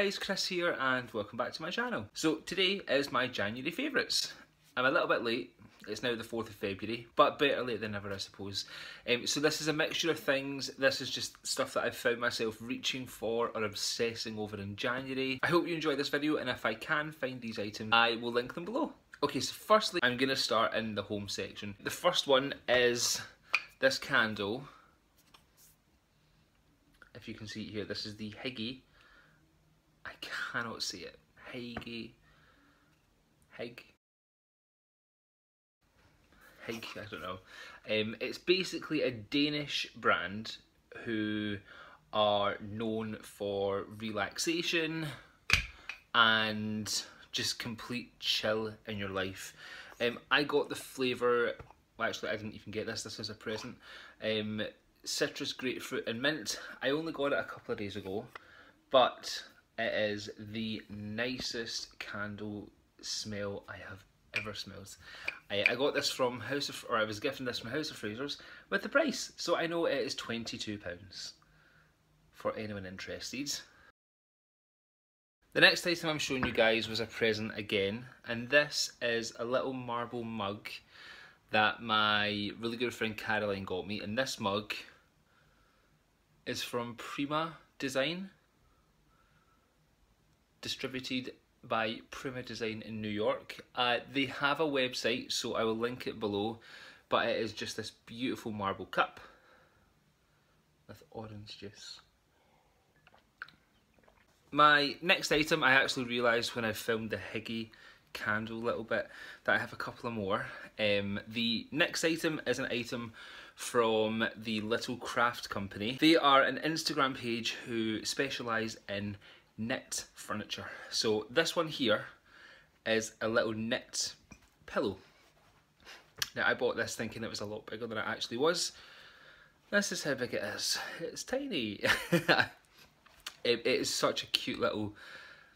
guys, Chris here and welcome back to my channel. So today is my January favourites. I'm a little bit late, it's now the 4th of February, but better late than never I suppose. So this is a mixture of things. This is just stuff that I've found myself reaching for or obsessing over in January. I hope you enjoy this video, and if I can find these items, I will link them below. Okay, so firstly, I'm going to start in the home section. The first one is this candle. If you can see it here, this is the Hygge. I cannot see it. Hygge. Hygge. Hygge, I don't know. It's basically a Danish brand who are known for relaxation and just complete chill in your life. I got the flavour, well actually I didn't even get this was a present. Citrus, grapefruit and mint. I only got it a couple of days ago, but it is the nicest candle smell I have ever smelled. I got this from I was gifted this from House of Fraser's with the price, so I know it is £22 for anyone interested. The next item I'm showing you guys was a present again, and this is a little marble mug that my really good friend Caroline got me, and this mug is from Prima Design, distributed by Prima Design in New York. They have a website, so I will link it below, but it is just this beautiful marble cup with orange juice. My next item, I actually realised when I filmed the Hygge candle a little bit that I have a couple of more. The next item is an item from the Little Craft Company. They are an Instagram page who specialise in knit furniture. So this one here is a little knit pillow. Now I bought this thinking it was a lot bigger than it actually was. This is how big it is. It's tiny. It is such a cute little,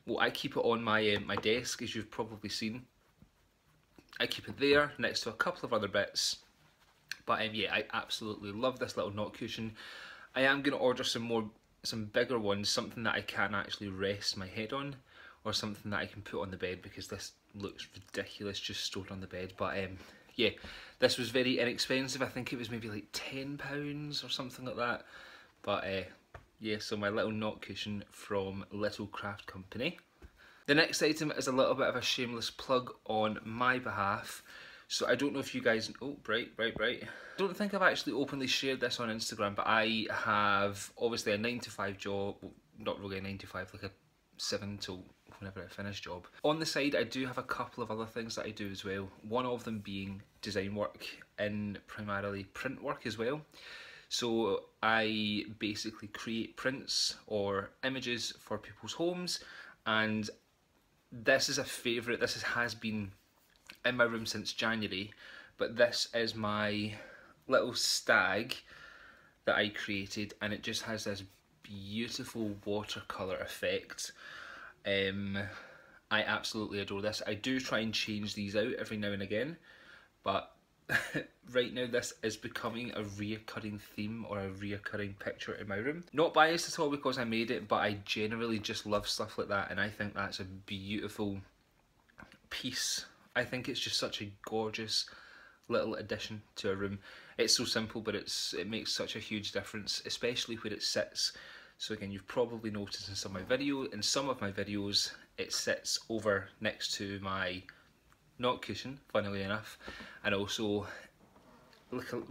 well, I keep it on my my desk, as you've probably seen. I keep it there next to a couple of other bits. But yeah, I absolutely love this little knot cushion. I am going to order some bigger ones, something that I can actually rest my head on, or something that I can put on the bed, because this looks ridiculous just stored on the bed. But yeah, this was very inexpensive. I think it was maybe like £10 or something like that. But yeah, so my little knot cushion from Little Craft Company. The next item is a little bit of a shameless plug on my behalf. So I don't know if you guys, oh, bright. I don't think I've actually openly shared this on Instagram, but I have obviously a 9-to-5 job, well, not really a 9-to-5, like a 7 till whenever I finish job. On the side, I do have a couple of other things that I do as well. One of them being design work and primarily print work as well. So I basically create prints or images for people's homes, and this is a favourite. This has been in my room since January, but this is my little stag that I created, and it just has this beautiful watercolour effect. I absolutely adore this. I do try and change these out every now and again, but right now this is becoming a reoccurring theme or a reoccurring picture in my room. Not biased at all because I made it, but I generally just love stuff like that, and I think that's a beautiful piece. I think it's just such a gorgeous little addition to a room. It's so simple, but it makes such a huge difference, especially where it sits. So again, you've probably noticed in some of my videos, it sits over next to my knot cushion, funnily enough, and also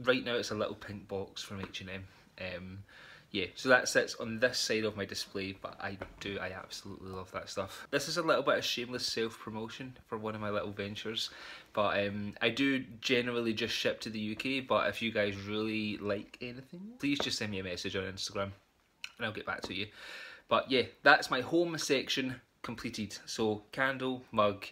right now it's a little pink box from H&M. Yeah, so that sits on this side of my display, but I absolutely love that stuff. This is a little bit of shameless self-promotion for one of my little ventures, but I do generally just ship to the UK, but if you guys really like anything, please just send me a message on Instagram and I'll get back to you. But yeah, that's my home section completed. So candle, mug,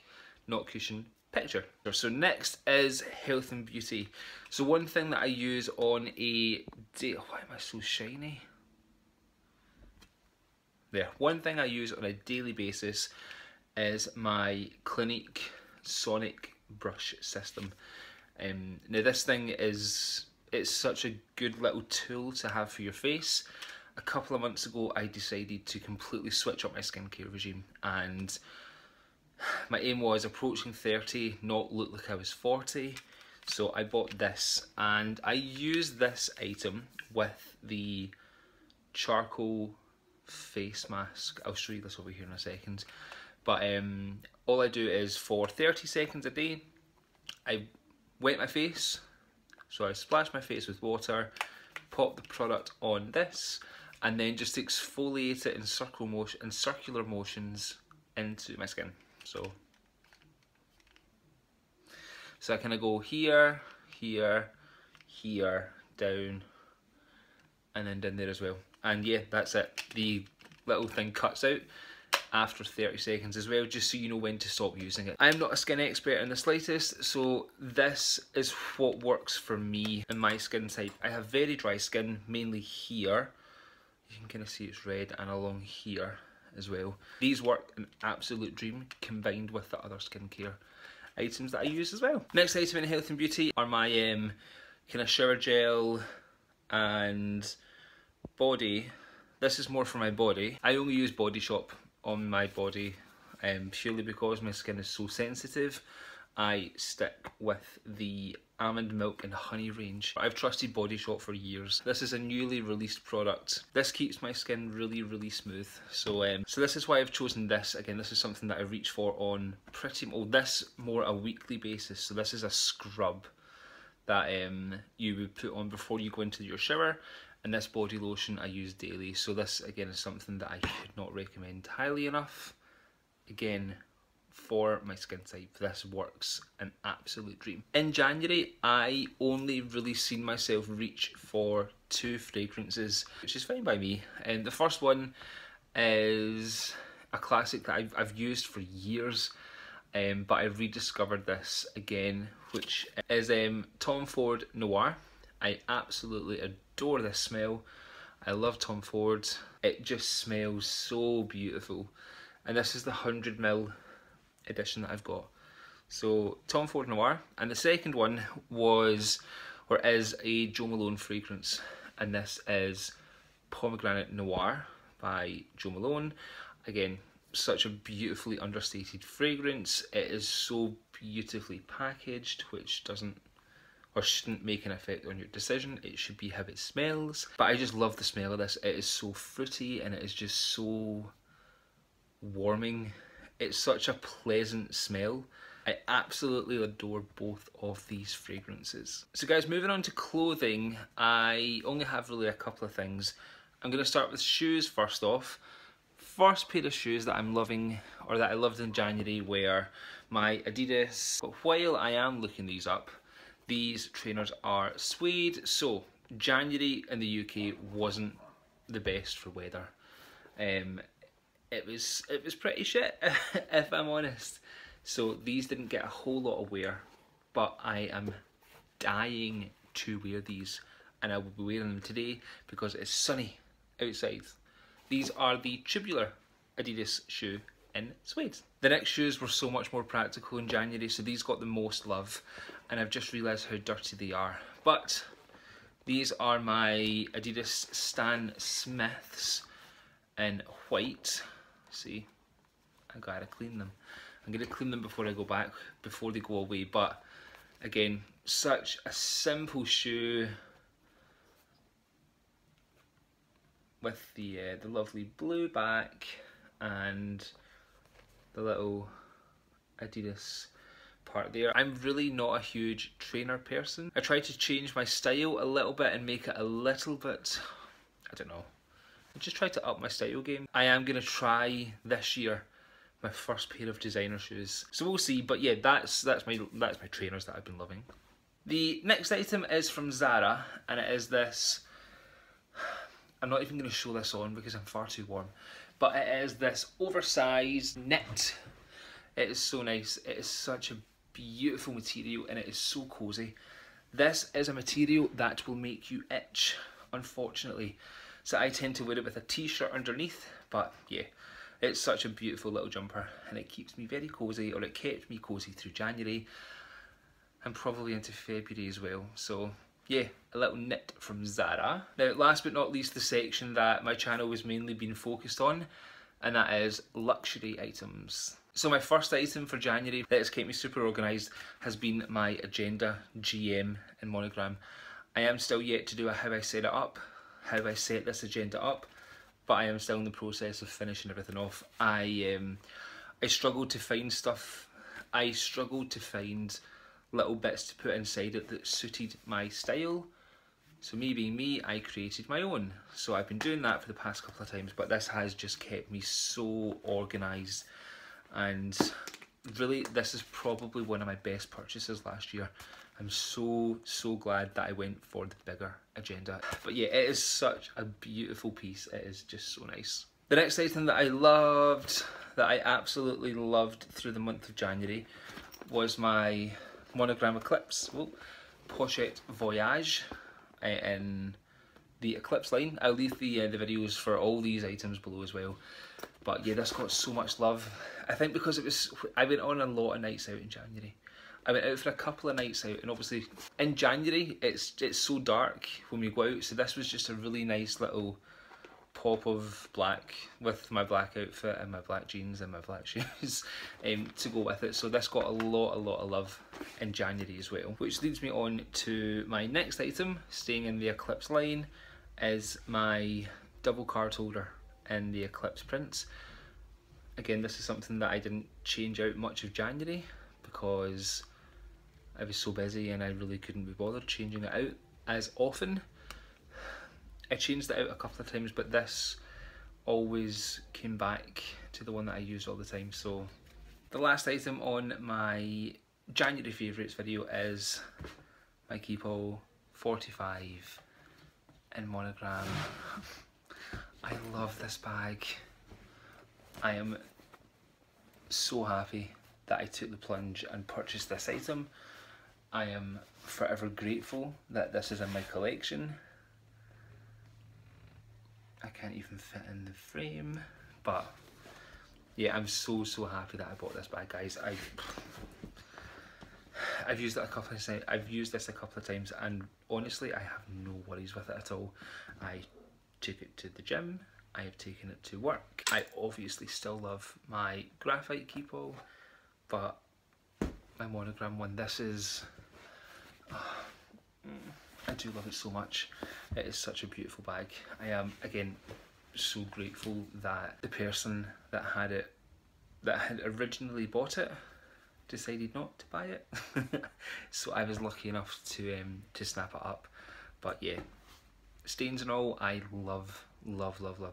knot cushion, picture. So next is health and beauty. So one thing that I use on a day, why am I so shiny? There, one thing I use on a daily basis is my Clinique Sonic brush system. Now this thing it's such a good little tool to have for your face. a couple of months ago I decided to completely switch up my skincare regime, and my aim was approaching 30, not look like I was 40. So I bought this, and I used this item with the charcoal face mask. I'll show you this over here in a second. But all I do is for 30 seconds a day, I wet my face. So I splash my face with water, pop the product on this, and then just exfoliate it in circular motions into my skin. So I kind of go here, here, here, down, and then down there as well. And yeah, that's it. The little thing cuts out after 30 seconds as well, just so you know when to stop using it. I'm not a skin expert in the slightest, so this is what works for me and my skin type. I have very dry skin, mainly here. You can kind of see it's red, and along here as well. These work an absolute dream combined with the other skincare items that I use as well. Next item in health and beauty are my kind of shower gel and body. This is more for my body. I only use Body Shop on my body purely because my skin is so sensitive. I stick with the almond milk and honey range. I've trusted Body Shop for years. This is a newly released product. This keeps my skin really, really smooth. So this is why I've chosen this. Again, this is something that I reach for on this more a weekly basis. So this is a scrub that you would put on before you go into your shower. And this body lotion I use daily. So this again is something that I could not recommend highly enough. Again, for my skin type, this works an absolute dream. In January, I only really seen myself reach for 2 fragrances, which is fine by me. And the first one is a classic that I've used for years, but I rediscovered this again, which is Tom Ford Noir. I absolutely adore this smell. I love Tom Ford. It just smells so beautiful. And this is the 100ml edition that I've got. So Tom Ford Noir. And the second one is a Jo Malone fragrance. And this is Pomegranate Noir by Jo Malone. Again, such a beautifully understated fragrance. It is so beautifully packaged, which doesn't or shouldn't make an effect on your decision. It should be how it smells. But I just love the smell of this. It is so fruity and it is just so warming. It's such a pleasant smell. I absolutely adore both of these fragrances. So guys, moving on to clothing, I only have really a couple of things. I'm going to start with shoes first off. First pair of shoes that I'm loving, or that I loved in January, were my Adidas. But while I am looking these up, these trainers are suede. So January in the UK wasn't the best for weather. It was pretty shit, if I'm honest. So these didn't get a whole lot of wear, but I am dying to wear these, and I will be wearing them today because it's sunny outside. These are the tubular Adidas shoe in suede. The next shoes were so much more practical in January, so these got the most love, and I've just realised how dirty they are. But these are my Adidas Stan Smiths in white. See, I gotta clean them. I'm gonna clean them before I go back, before they go away. But again, such a simple shoe with the lovely blue back and the little Adidas part there. I'm really not a huge trainer person. I try to change my style a little bit and make it a little bit, I don't know, I just try to up my style game. I am going to try this year my first pair of designer shoes, so we'll see. But yeah, that's my trainers that I've been loving. The next item is from Zara, and it is this. I'm not even going to show this on because I'm far too warm, but it is this oversized knit. It is so nice. It is such a beautiful material and it is so cozy. This is a material that will make you itch, unfortunately. So I tend to wear it with a t-shirt underneath, but yeah, it's such a beautiful little jumper and it keeps me very cozy, or it kept me cozy through January and probably into February as well. So yeah, a little knit from Zara. Now last but not least, the section that my channel has mainly been focused on, and that is luxury items. So my first item for January that has kept me super organised has been my agenda GM in Monogram. I am still yet to do a how I set it up, how I set this agenda up, but I am still in the process of finishing everything off. I struggled to find stuff. I struggled to find little bits to put inside it that suited my style. So me being me, I created my own. So I've been doing that for the past couple of times, but this has just kept me so organised. And really, this is probably one of my best purchases last year. I'm so glad that I went for the bigger agenda. But yeah, it is such a beautiful piece. It is just so nice. The next item that I loved, that I absolutely loved through the month of January, was my Monogram Eclipse, Pochette Voyage in the Eclipse Lane. I'll leave the videos for all these items below as well. But yeah, this got so much love. I think because I went on a lot of nights out in January. I went out for a couple of nights out, and obviously in January it's so dark when we go out, so this was just a really nice little pop of black with my black outfit and my black jeans and my black shoes to go with it. So this got a lot of love in January as well. Which leads me on to my next item, staying in the Eclipse line, is my double card holder in the Eclipse prints. Again, this is something that I didn't change out much of January because I was so busy and I really couldn't be bothered changing it out as often. I changed it out a couple of times, but this always came back to the one that I used all the time. So the last item on my January favourites video is my Keepall 45 in Monogram. I love this bag. I am so happy that I took the plunge and purchased this item. I am forever grateful that this is in my collection. I can't even fit in the frame, but yeah, I'm so happy that I bought this bag, guys. I've used it a couple of times. I've used this a couple of times, and honestly, I have no worries with it at all. I took it to the gym. I have taken it to work. I obviously still love my graphite Keepall, but my Monogram one, this is. I do love it so much. It is such a beautiful bag. I am, again, so grateful that the person that had it, that had originally bought it, decided not to buy it. So I was lucky enough to snap it up. But yeah, stains and all, I love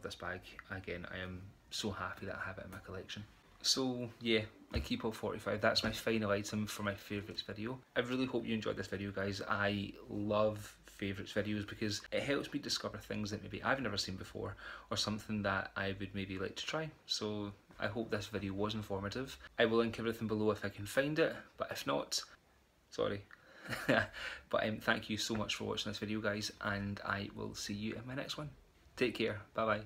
this bag. Again, I am so happy that I have it in my collection. So yeah, I Keepall 45, that's my final item for my favourites video. I really hope you enjoyed this video, guys. I love favourites videos because it helps me discover things that maybe I've never seen before, or something that I would maybe like to try. So I hope this video was informative. I will link everything below if I can find it, but if not, sorry. But thank you so much for watching this video, guys, and I will see you in my next one. Take care, bye bye.